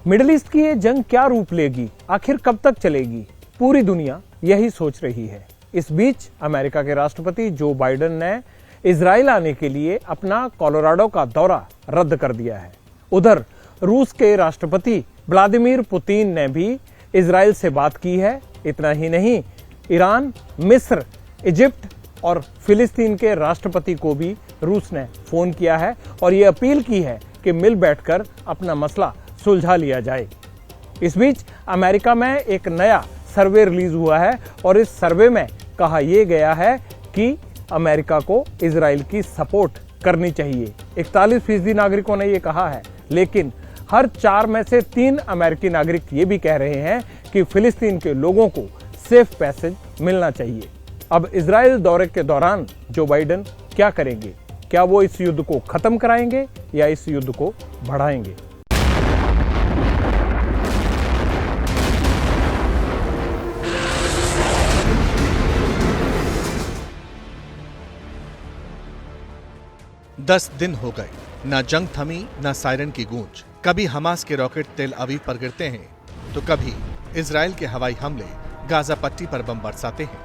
Middle east की ये जंग क्या रूप लेगी, आखिर कब तक चलेगी, पूरी दुनिया यही सोच रही है। इस बीच अमेरिका के राष्ट्रपति जो बाइडेन ने इजराइल आने के लिए अपना कोलोराडो का दौरा रद्द कर दिया है। उधर रूस के राष्ट्रपति व्लादिमीर पुतिन ने भी इजराइल से बात की है। इतना ही नहीं, ईरान, मिस्र, इजिप्ट और फिलिस्तीन के राष्ट्रपति को भी रूस ने फोन किया है और ये अपील की है कि मिल बैठकर अपना मसला सुलझा लिया जाए। इस बीच अमेरिका में एक नया सर्वे रिलीज हुआ है और इस सर्वे में कहा यह गया है कि अमेरिका को इजराइल की सपोर्ट करनी चाहिए। 41% नागरिकों ने यह कहा है, लेकिन हर 4 में से 3 अमेरिकी नागरिक ये भी कह रहे हैं कि फिलिस्तीन के लोगों को सेफ पैसेज मिलना चाहिए। अब इजराइल दौरे के दौरान जो बाइडेन क्या करेंगे? क्या वो इस युद्ध को खत्म कराएंगे या इस युद्ध को बढ़ाएंगे? दस दिन हो गए, ना जंग थमी, ना सायरन की गूंज। कभी हमास के रॉकेट तेल अवीव पर गिरते हैं तो कभी इजराइल के हवाई हमले गाजा पट्टी पर बम बरसाते हैं।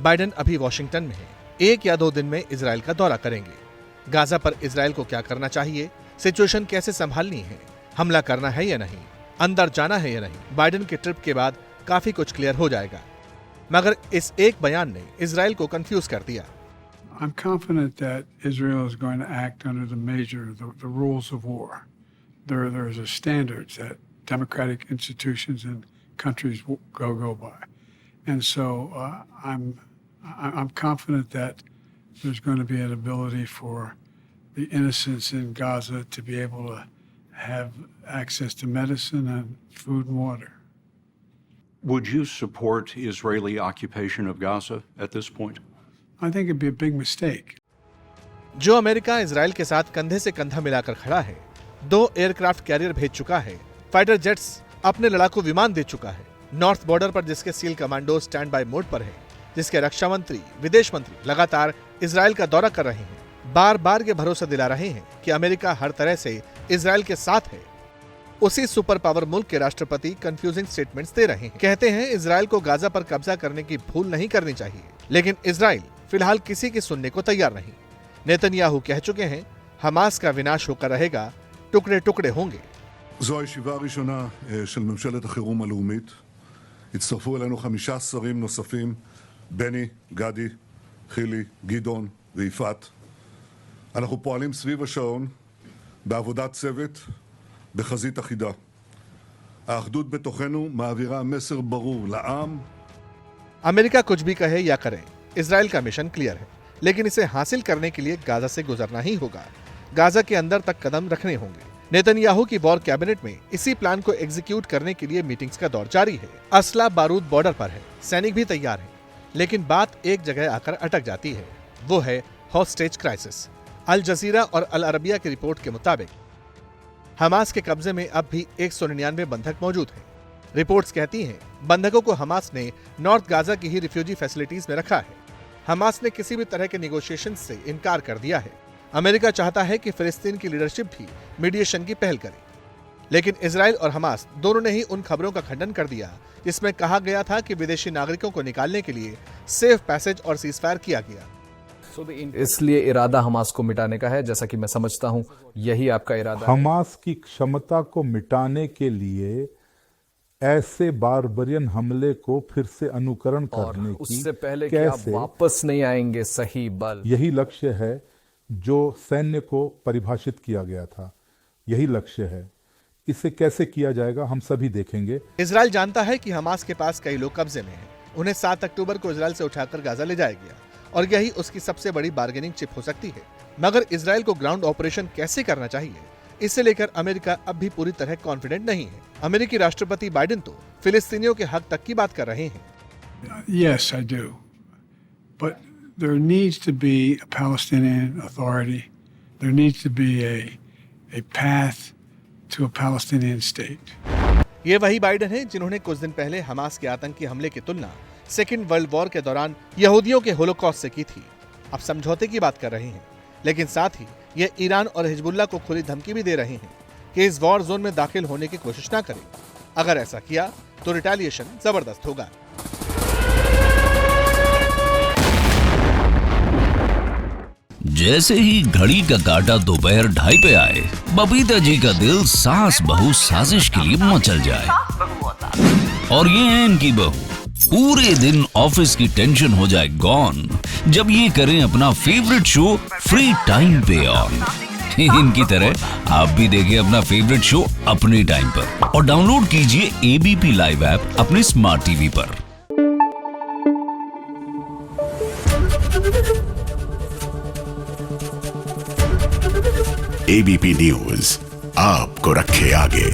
बाइडेन अभी वॉशिंगटन में है। 1 या 2 दिन में इजराइल का दौरा करेंगे। गाजा पर इजराइल को क्या करना चाहिए, सिचुएशन कैसे संभालनी है, हमला करना है या नहीं, अंदर जाना है या नहीं, बाइडेन के ट्रिप के बाद काफी कुछ क्लियर हो जाएगा। मगर इस एक बयान ने इजराइल को कंफ्यूज कर दिया। I'm confident that Israel is going to act under the rules of war. There's a standards that democratic institutions and countries go by, and so I'm confident that there's going to be an ability for the innocents in Gaza to be able to have access to medicine and food and water. Would you support Israeli occupation of Gaza at this point? I think it'd be a big mistake. जो America Israel के साथ कंधे से कंधा मिलाकर खड़ा है, 2 aircraft carrier भेज चुका है, फाइटर जेट्स अपने लड़ाकू विमान दे चुका है, नॉर्थ बॉर्डर पर जिसके seal commando stand by mode पर है, जिसके रक्षा मंत्री, विदेश मंत्री लगातार इजराइल का दौरा कर रहे हैं, बार बार ये भरोसा दिला रहे हैं कि अमेरिका हर तरह से इजराइल के साथ है, उसी सुपर पावर मुल्क के राष्ट्रपति कंफ्यूजिंग स्टेटमेंट्स दे रहे हैं। कहते हैं इजराइल को गाजा पर कब्जा करने की भूल नहीं करनी चाहिए, लेकिन इजराइल फिलहाल किसी की सुनने को तैयार नहीं। नेतन्याहू कह चुके हैं हमास का विनाश होकर रहेगा, टुकड़े टुकड़े होंगे। זו הישיבה הראשונה של ממשלת החירום הלאומית. הצטרפו אלינו 5 שרים נוספים, בני, גדי, חילי, גדעון ויפעת. אנחנו פועלים סביב השעון בעבודת צוות בחזית אחידה. האחדות בתוכנו מעבירה מסר ברור לעם. अमेरिका कुछ भी कहे या करे, इजराइल का मिशन क्लियर है, लेकिन इसे हासिल करने के लिए गाजा से गुजरना ही होगा। गाजा के अंदर तक कदम रखने होंगे। नेतन्याहू की वॉर कैबिनेट में इसी प्लान को एग्जीक्यूट करने के लिए मीटिंग्स का दौर जारी है। असला बारूद बॉर्डर पर है, सैनिक भी तैयार हैं, लेकिन बात एक जगह आकर अटक जाती है, वो है हॉस्टेज क्राइसिस। अल जजीरा और अल अरबिया की रिपोर्ट के मुताबिक हमास के कब्जे में अब भी 199 बंधक मौजूद हैं। रिपोर्ट्स कहती हैं बंधकों को हमास ने नॉर्थ गाजा की ही रिफ्यूजी फैसिलिटीज में रखा है। हमास ने किसी भी तरह के नेगोशिएशन से इनकार कर दिया है। अमेरिका चाहता है कि फिलिस्तीन की लीडरशिप भी मीडिएशन की पहल करे, लेकिन इजराइल और हमास दोनों ने ही उन खबरों का खंडन कर दिया जिसमें कहा गया था कि विदेशी नागरिकों को निकालने के लिए सेफ पैसेज और सीजफायर किया गया। इसलिए इरादा हमास को मिटाने का है, जैसा कि मैं समझता हूं यही आपका इरादा है। हमास की क्षमता को मिटाने के लिए ऐसे बारबरियन हमले को फिर से अनुकरण करने की, उससे पहले कि आप वापस नहीं आएंगे सही बल, यही लक्ष्य है जो सैन्य को परिभाषित किया गया था, यही लक्ष्य है। इसे कैसे किया जाएगा हम सभी देखेंगे। इजराइल जानता है कि हमास के पास कई लोग कब्जे में हैं। उन्हें 7 अक्टूबर को इजराइल से उठाकर गाजा ले जाया गया और यही उसकी सबसे बड़ी बार्गेनिंग चिप हो सकती है। मगर इजराइल को ग्राउंड ऑपरेशन कैसे करना चाहिए, इसे लेकर अमेरिका अब भी पूरी तरह कॉन्फिडेंट नहीं है। अमेरिकी राष्ट्रपति बाइडेन तो फिलिस्तीनियों के हक तक की बात कर रहे हैं। Yes, I do. But there needs to be a Palestinian authority. There needs to be a path to a Palestinian state. ये वही बाइडेन हैं जिन्होंने कुछ दिन पहले हमास के आतंकी हमले की तुलना सेकेंड वर्ल्ड वॉर के दौरान यहूदियों के होलोकॉस्ट से की थी। अब समझौते की बात कर रहे हैं, लेकिन साथ ही ये ईरान और हिजबुल्लाह को खुली धमकी भी दे रहे हैं कि इस वॉर जोन में दाखिल होने की कोशिश ना करे। अगर ऐसा किया तो रिटेलिएशन जबरदस्त होगा। जैसे ही घड़ी का काटा दोपहर 2:30 पे आए, बबीता जी का दिल सास बहू साजिश के लिए मचल जाए। और ये है इनकी बहू, पूरे दिन ऑफिस की टेंशन हो जाए गॉन जब ये करें अपना फेवरेट शो फ्री टाइम पे ऑन। इनकी तरह आप भी देखें अपना फेवरेट शो अपने टाइम पर और डाउनलोड कीजिए एबीपी लाइव ऐप अपने स्मार्ट टीवी पर। एबीपी न्यूज आपको रखे आगे।